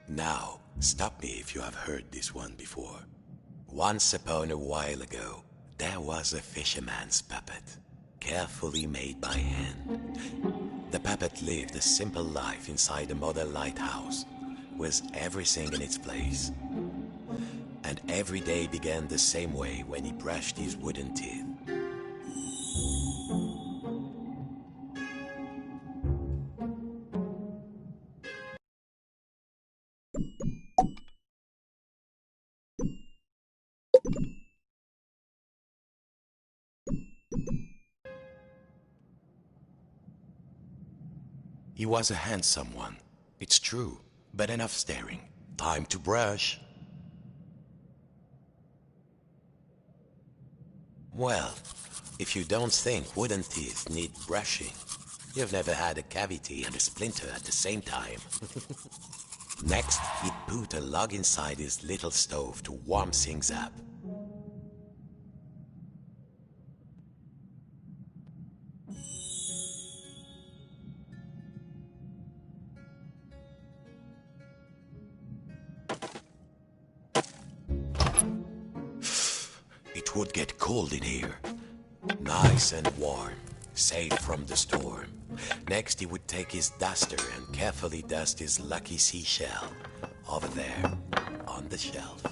Now, stop me if you have heard this one before. Once upon a while ago, there was a fisherman's puppet, carefully made by hand. The puppet lived a simple life inside a model lighthouse, with everything in its place. And every day began the same way when he brushed his wooden teeth. He was a handsome one, it's true, but enough staring. Time to brush. Well, if you don't think wooden teeth need brushing, you've never had a cavity and a splinter at the same time. Next, he put a log inside his little stove to warm things up. It would get cold in here. Nice and warm, safe from the storm. Next, he would take his duster and carefully dust his lucky seashell over there on the shelf.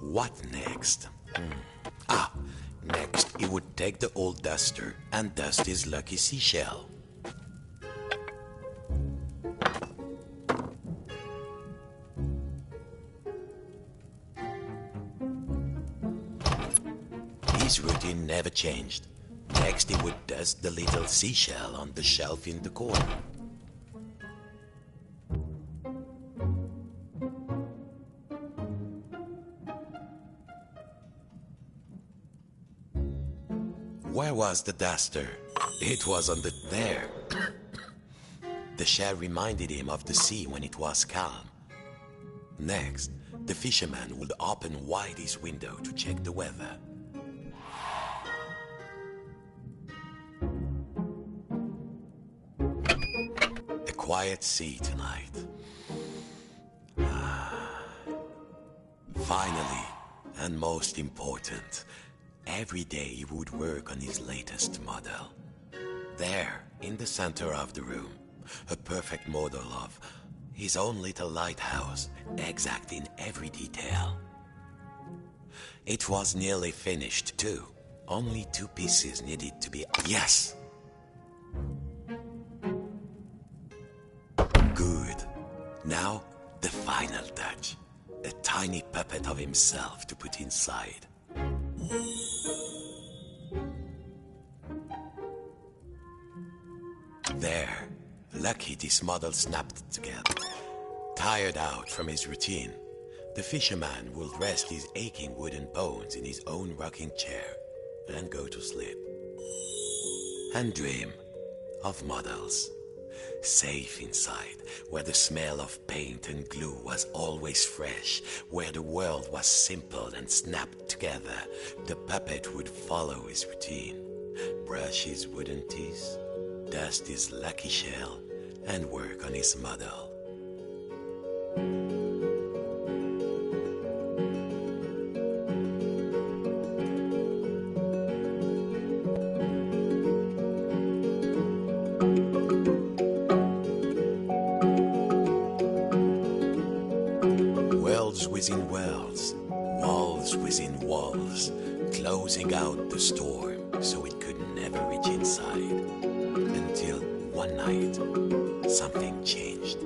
What next? Next, he would take the old duster and dust his lucky seashell. His routine never changed. Next, he would dust the little seashell on the shelf in the corner. Where was the duster? It was on there. The shell reminded him of the sea when it was calm. Next, the fisherman would open wide his window to check the weather. A quiet sea tonight. Finally, and most important, every day he would work on his latest model. There, in the center of the room, a perfect model of his own little lighthouse, exact in every detail. It was nearly finished too. Only 2 pieces needed to be... Yes! Good. Now, the final touch. A tiny puppet of himself to put inside. There, lucky this model snapped together. Tired out from his routine, the fisherman will rest his aching wooden bones in his own rocking chair and go to sleep. And dream of models, safe inside, where the smell of paint and glue was always fresh, where the world was simple and snapped together. The puppet would follow his routine, brush his wooden teeth, dust his lucky shell, and work on his model. Worlds within worlds, walls within walls, closing out the storm so it could never reach inside. Until one night, something changed.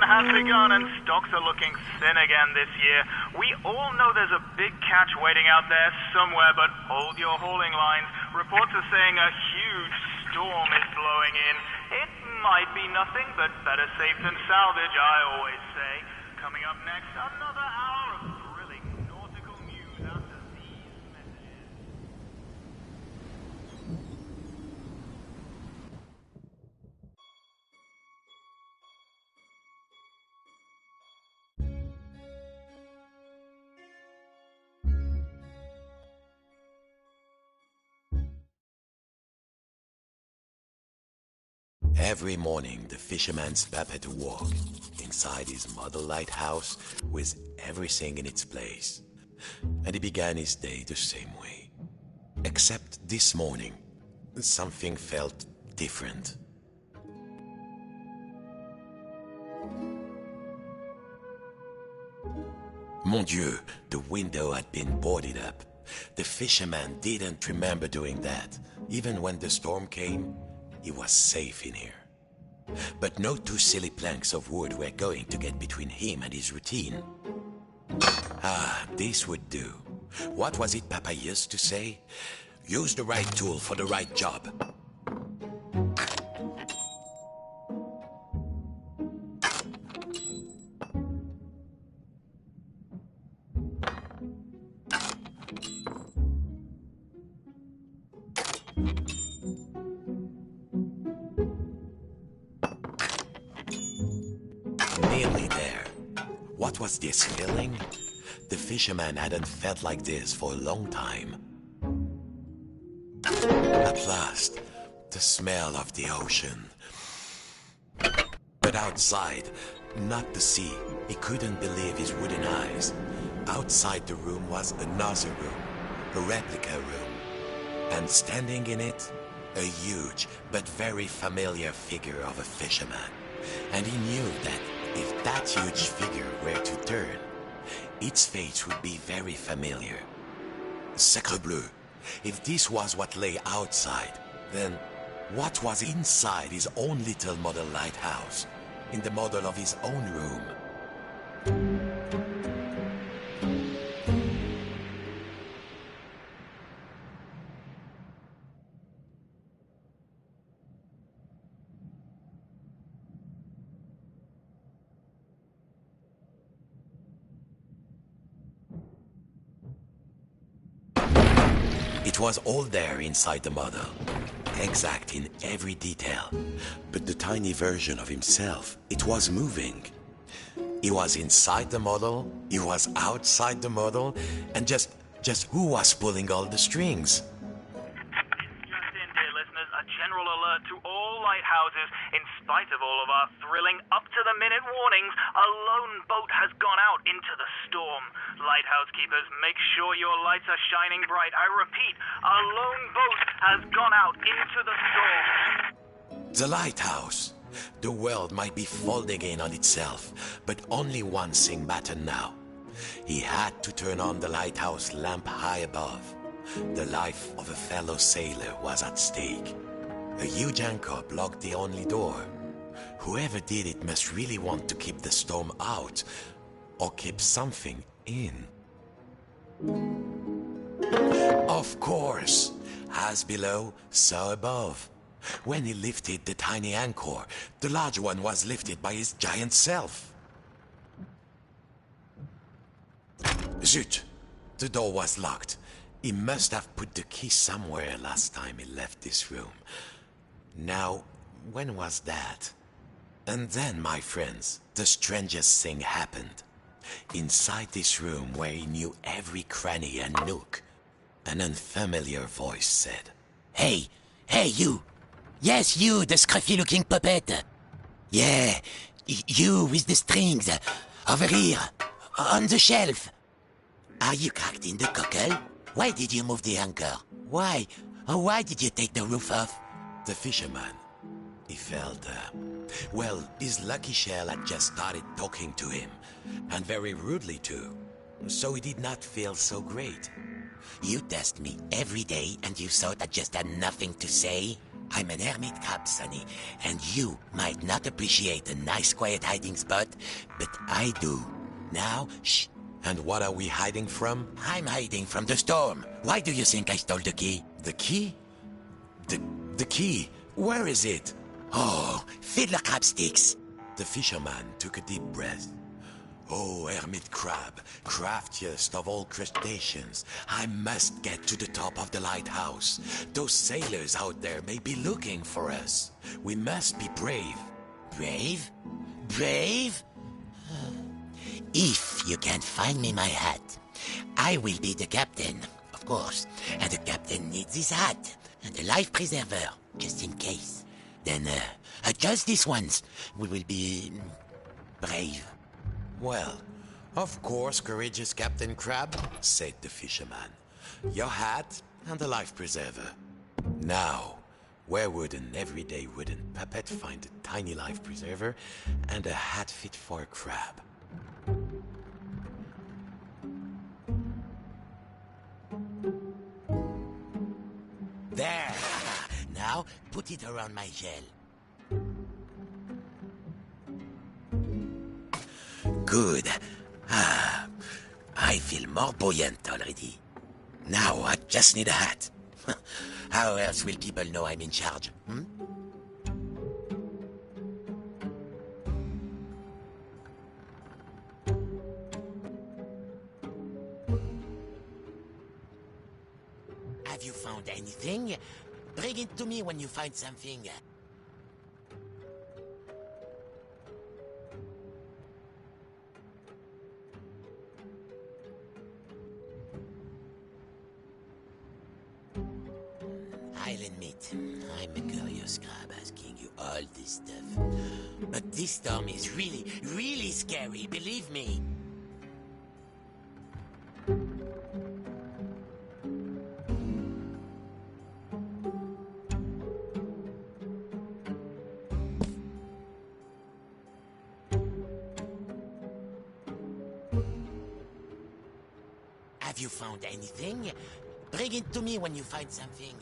Has begun and stocks are looking thin again this year. We all know there's a big catch waiting out there somewhere, but hold your hauling lines. Reports are saying a huge storm is blowing in. It might be nothing, but better safe than salvage, I always say. Coming up next, another hour of thrilling nautical news after these messages. Every morning, the fisherman's prepared to walk inside his model lighthouse with everything in its place. And he began his day the same way. Except this morning, something felt different. Mon Dieu, the window had been boarded up. The fisherman didn't remember doing that. Even when the storm came, he was safe in here. But no two silly planks of wood were going to get between him and his routine. Ah, this would do. What was it Papa used to say? Use the right tool for the right job. Nearly there. What was this feeling? The fisherman hadn't felt like this for a long time. At last, the smell of the ocean. But outside, not the sea. He couldn't believe his wooden eyes. Outside the room was another room, a replica room. And standing in it, a huge but very familiar figure of a fisherman. And he knew that if that huge figure were to turn, its face would be very familiar. Sacre bleu! If this was what lay outside, then what was inside his own little model lighthouse, in the model of his own room? It was all there inside the model, exact in every detail. But the tiny version of himself, it was moving. He was inside the model, he was outside the model, and just who was pulling all the strings? Just in, dear listeners, a general alert to all lighthouses. In spite of all of our thrilling, up-to-the-minute warnings, a lone boat has gone out into the storm. Lighthouse keepers, make sure your lights are shining bright. I repeat, a lone boat has gone out into the storm. The lighthouse. The world might be folding in on itself, but only one thing mattered now. He had to turn on the lighthouse lamp high above. The life of a fellow sailor was at stake. A huge anchor blocked the only door. Whoever did it must really want to keep the storm out, or keep something in. Of course, as below, so above. When he lifted the tiny anchor, the large one was lifted by his giant self. Zut! The door was locked. He must have put the key somewhere last time he left this room. Now, when was that? And then, my friends, the strangest thing happened. Inside this room where he knew every cranny and nook, an unfamiliar voice said, Hey, you! Yes, you, the scruffy-looking puppet! Yeah, you with the strings, over here, on the shelf. Are you cracked in the cockle? Why did you move the anchor? Why? Oh, why did you take the roof off? The fisherman, he felt, well, his lucky shell had just started talking to him, and very rudely too, so he did not feel so great. You test me every day and you thought I just had nothing to say? I'm an hermit crab, Sonny, and you might not appreciate a nice quiet hiding spot, but I do. Now, shh. And what are we hiding from? I'm hiding from the storm. Why do you think I stole the key? The key? The key? Where is it? Oh, fiddler crab sticks. The fisherman took a deep breath. Oh, hermit crab, craftiest of all crustaceans, I must get to the top of the lighthouse. Those sailors out there may be looking for us. We must be brave. Brave? Brave? If you can find me my hat, I will be the captain, of course. And the captain needs his hat and a life preserver, just in case. Then, just this once, we will be brave. Well, of course, courageous Captain Crab, said the fisherman. Your hat and the life preserver. Now, where would an everyday wooden puppet find a tiny life preserver and a hat fit for a crab? There! Now, put it around my shell. Good. I feel more buoyant already. Now I just need a hat. How else will people know I'm in charge? Have you found anything? Bring it to me when you find something. I'll admit, I'm a curious crab asking you all this stuff. But this storm is really, really scary, believe me. Have you found anything? Bring it to me when you find something.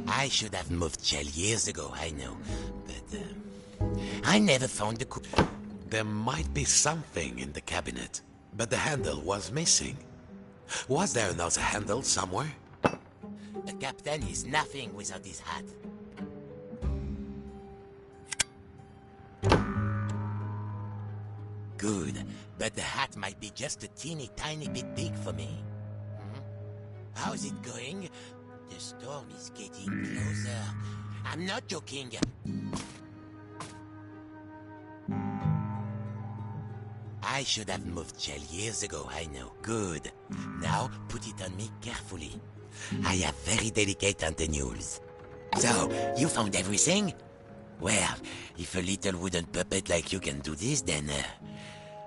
I should have moved shell years ago, I know. But, I never found the There might be something in the cabinet, but the handle was missing. Was there another handle somewhere? The captain is nothing without his hat. Good, but the hat might be just a teeny tiny bit big for me. How's it going? The storm is getting closer. I'm not joking. I should have moved shell years ago, I know. Good. Now put it on me carefully. I have very delicate antennules. So, you found everything? Well, if a little wooden puppet like you can do this, then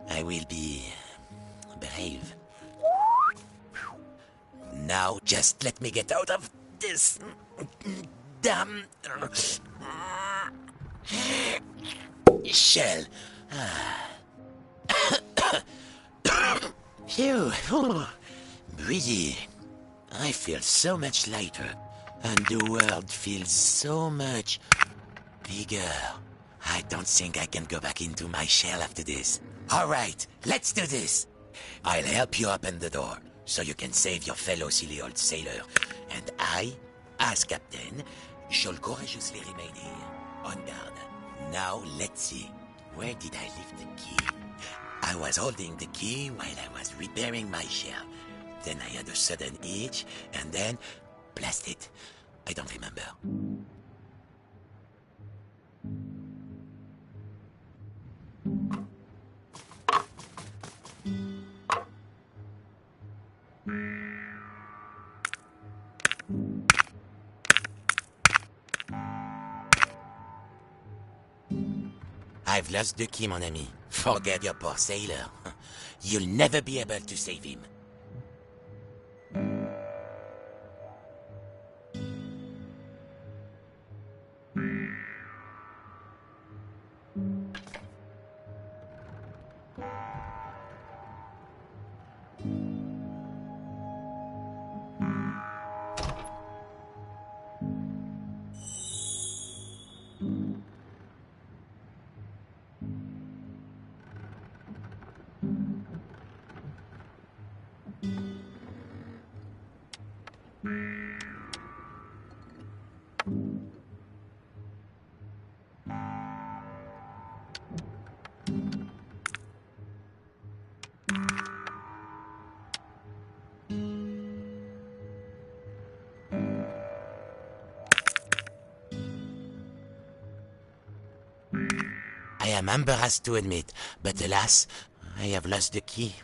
I will be brave. Now, just let me get out of this damn shell. Phew. Breathe. I feel so much lighter, and the world feels so much bigger. I don't think I can go back into my shell after this. All right, let's do this. I'll help you open the door, so you can save your fellow silly old sailor. And I, as captain, shall courageously remain here, on guard. Now, let's see. Where did I leave the key? I was holding the key while I was repairing my shell. Then I had a sudden itch, and then... blast it. I don't remember. I've lost the key, mon ami. Forget your poor sailor. You'll never be able to save him. am embarrassed to admit, but alas, I have lost the key.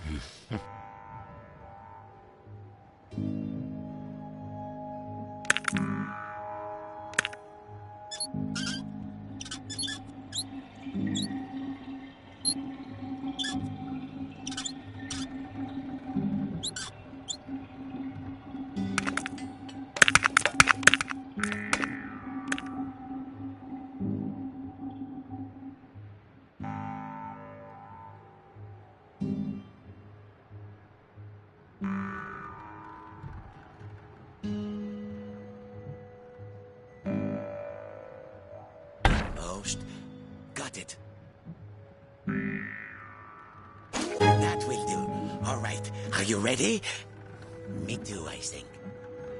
Got it. That will do. All right. Are you ready? Me too, I think.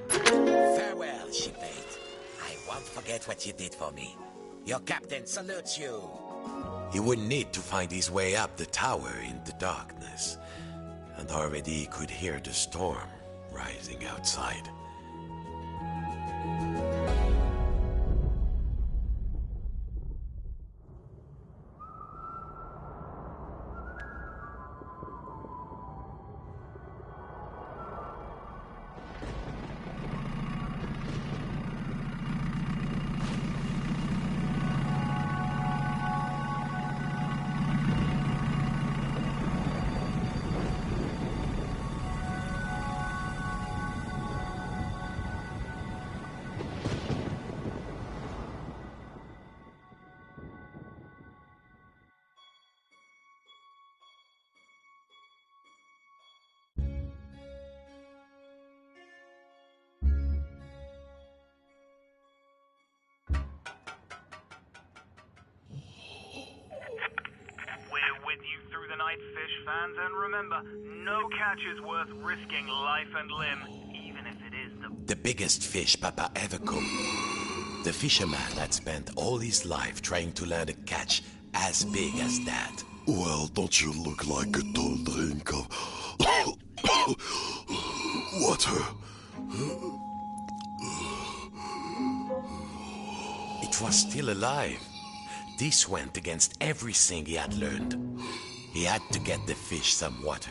Farewell, shipmate. I won't forget what you did for me. Your captain salutes you. He would need to find his way up the tower in the darkness, and already he could hear the storm rising outside. Fish fans, and remember, no catch is worth risking life and limb, even if it is the biggest fish Papa ever caught. The fisherman had spent all his life trying to learn a catch as big as that. Well, don't you look like a tall drink of water? It was still alive. This went against everything he had learned. He had to get the fish some water.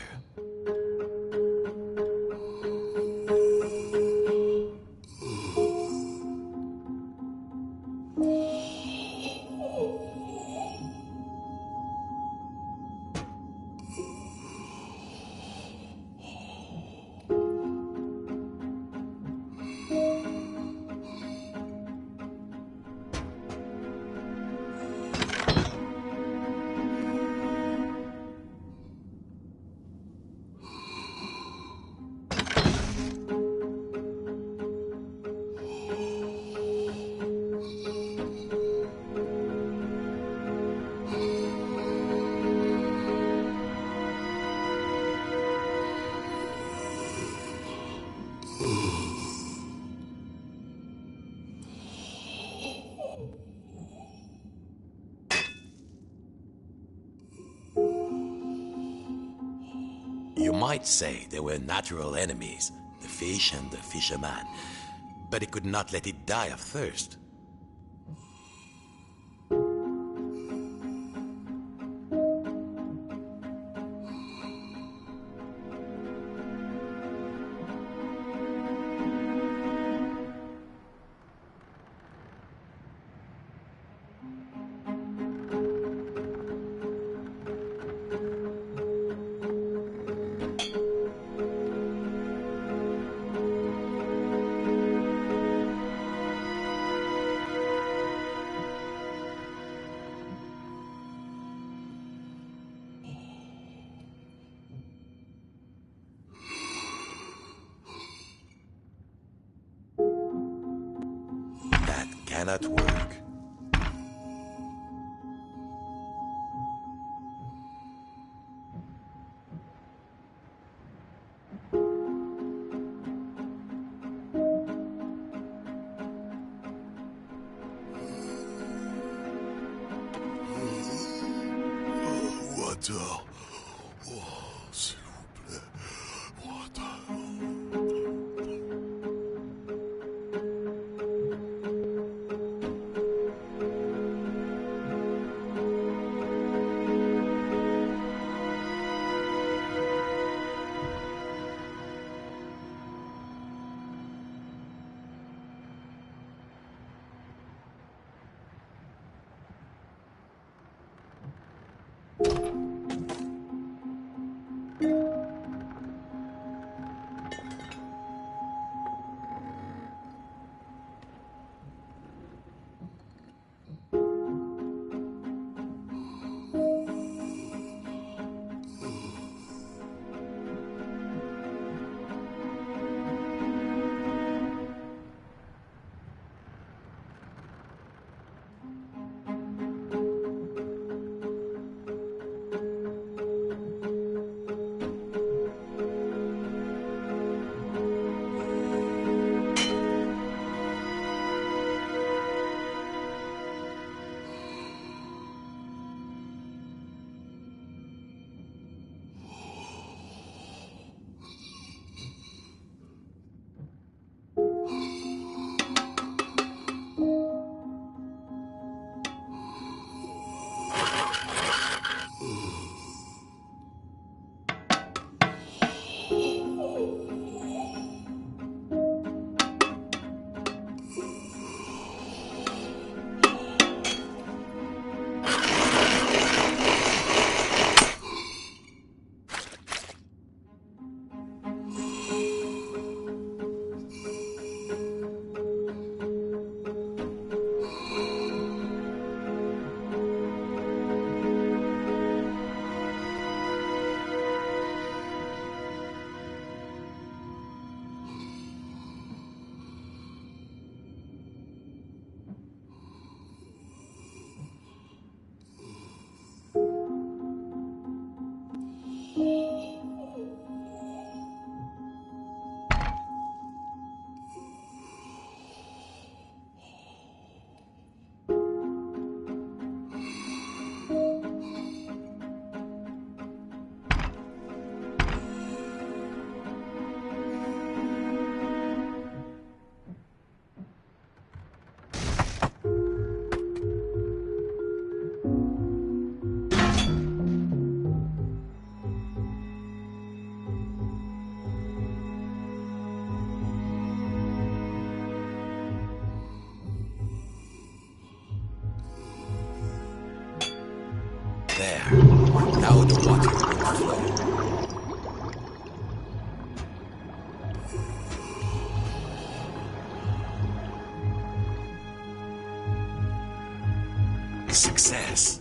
You might say they were natural enemies, the fish and the fisherman, but he could not let it die of thirst. Cannot work. Water. Oh, s'il vous plaît. Water. how the water would flow. Success.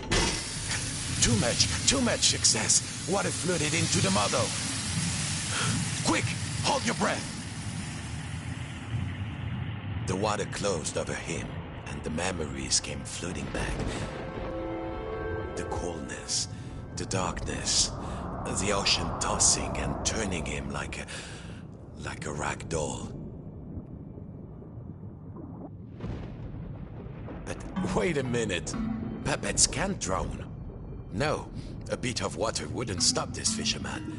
Too much success. Water flooded into the model. Quick, hold your breath. The water closed over him, and the memories came flooding back. The coldness, the darkness, the ocean tossing and turning him like a rag doll. But wait a minute. Puppets can't drown. No, a bit of water wouldn't stop this fisherman.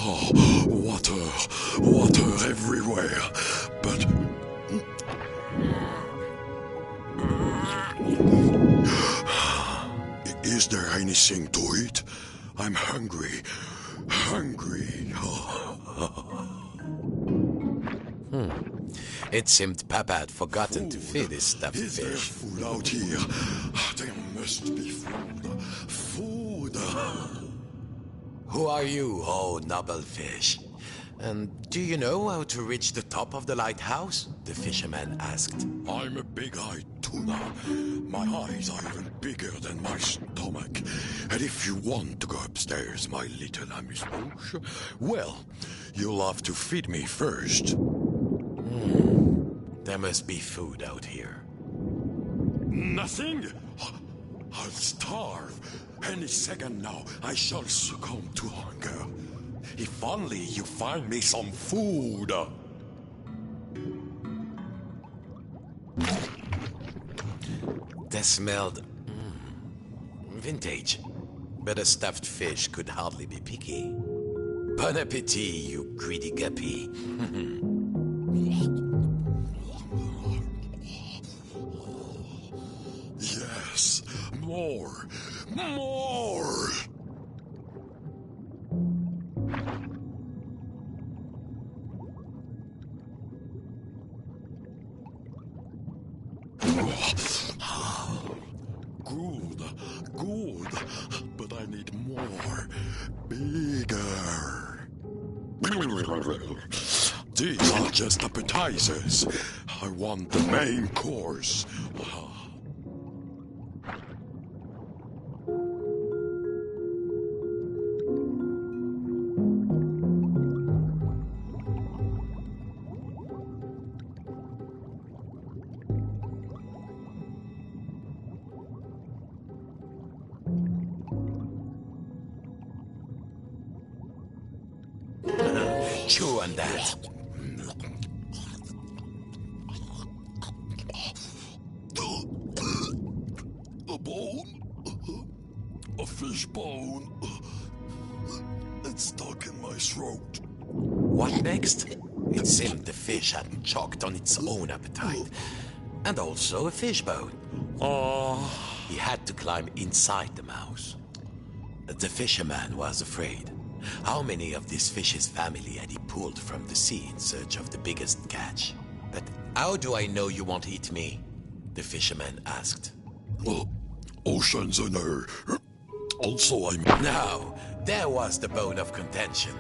Oh, water everywhere. But is there anything to eat? I'm hungry. It seemed Papa had forgotten to feed his stuffed Is there fish. food out here? There must be food. Food. Who are you, oh noble fish? And do you know how to reach the top of the lighthouse? The fisherman asked. I'm a big-eyed tuna. My eyes are even bigger than my stomach. And if you want to go upstairs, my little amuse-bouche, well, you'll have to feed me first. There must be food out here. Nothing? I'll starve. Any second now, I shall succumb to hunger. If only you find me some food. They smelled vintage, but a stuffed fish could hardly be picky. Bon appetit, you greedy guppy. Yes, more. Good, but I need more. Bigger. These are just appetizers. I want the main course. Chew on that. A bone? A fish bone? It's stuck in my throat. What next? It seemed the fish had choked on its own appetite. And also a fish bone. He had to climb inside the mouse. The fisherman was afraid. How many of this fish's family had he pulled from the sea in search of the biggest catch? But how do I know you won't eat me? The fisherman asked. Oceans and air. Also, I'm... Now, there was the bone of contention.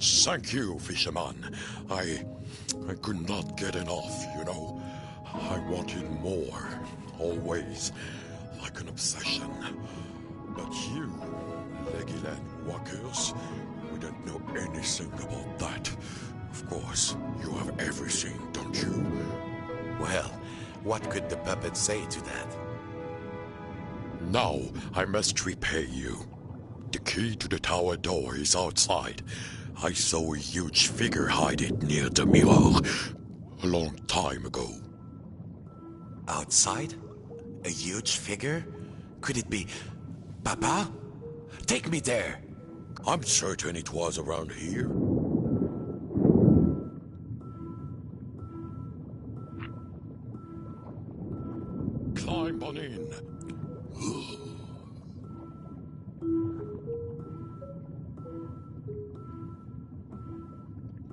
Thank you, fisherman. I could not get enough, you know. I wanted more, always, like an obsession. But you, Legiland walkers, we don't know anything about that. Of course, you have everything, don't you? Well, what could the puppet say to that? Now, I must repay you. The key to the tower door is outside. I saw a huge figure hide it near the mirror a long time ago. Outside? A huge figure? Could it be Papa? Take me there. I'm certain it was around here. Climb on in.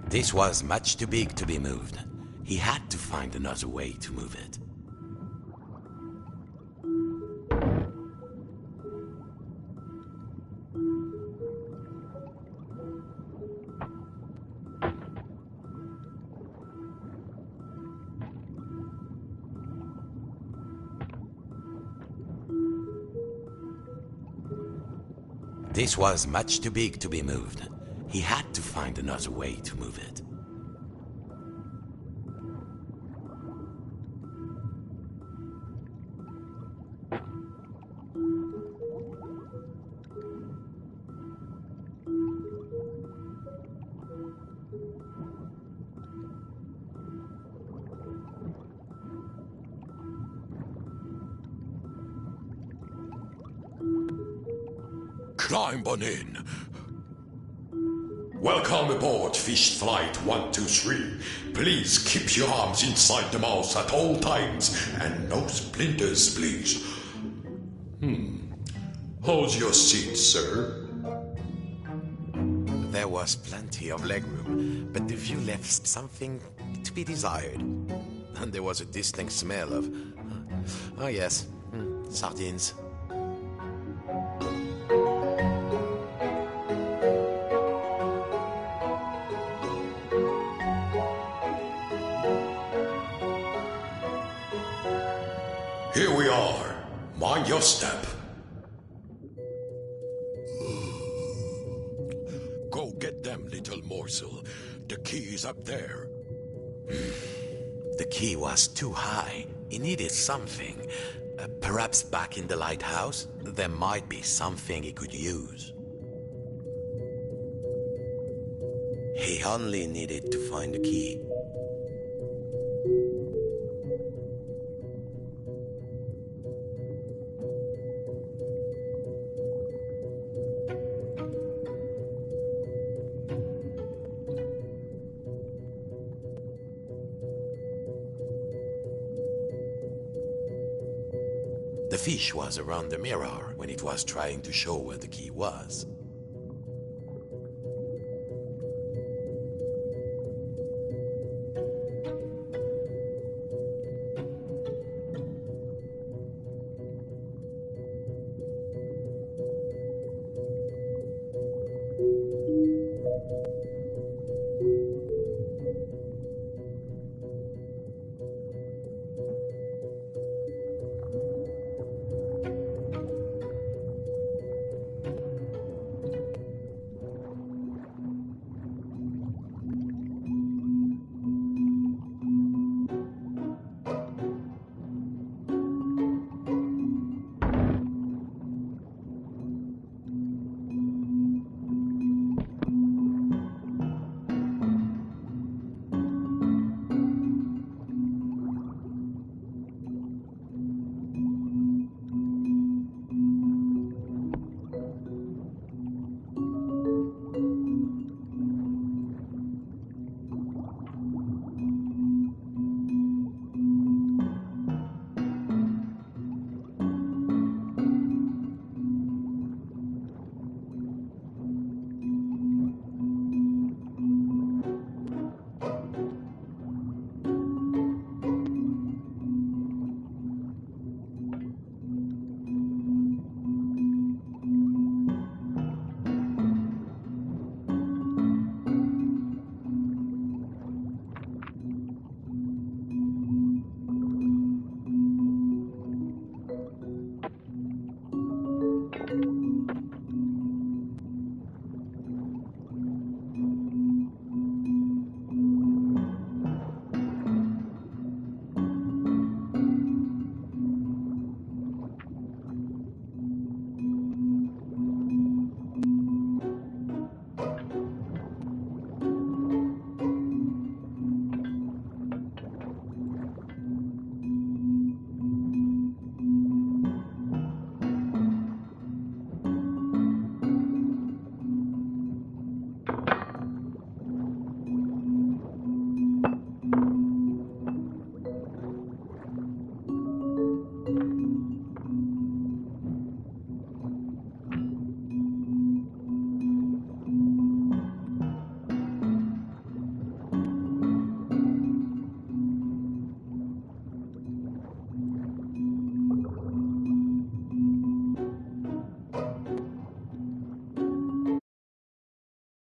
This was much too big to be moved. He had to find another way to move it. This was much too big to be moved. He had to find another way to move it. Climb on in. Welcome aboard Fish Flight 123. Please keep your arms inside the mouth at all times and no splinters, please. How's your seat, sir? There was plenty of legroom, but the view left something to be desired. And there was a distinct smell of... oh yes, sardines. Here we are. Mind your step. Go get them, little morsel. The key is up there. The key was too high. He needed something. Perhaps back in the lighthouse, there might be something he could use. He only needed to find the key. The fish was around the mirror when it was trying to show where the key was.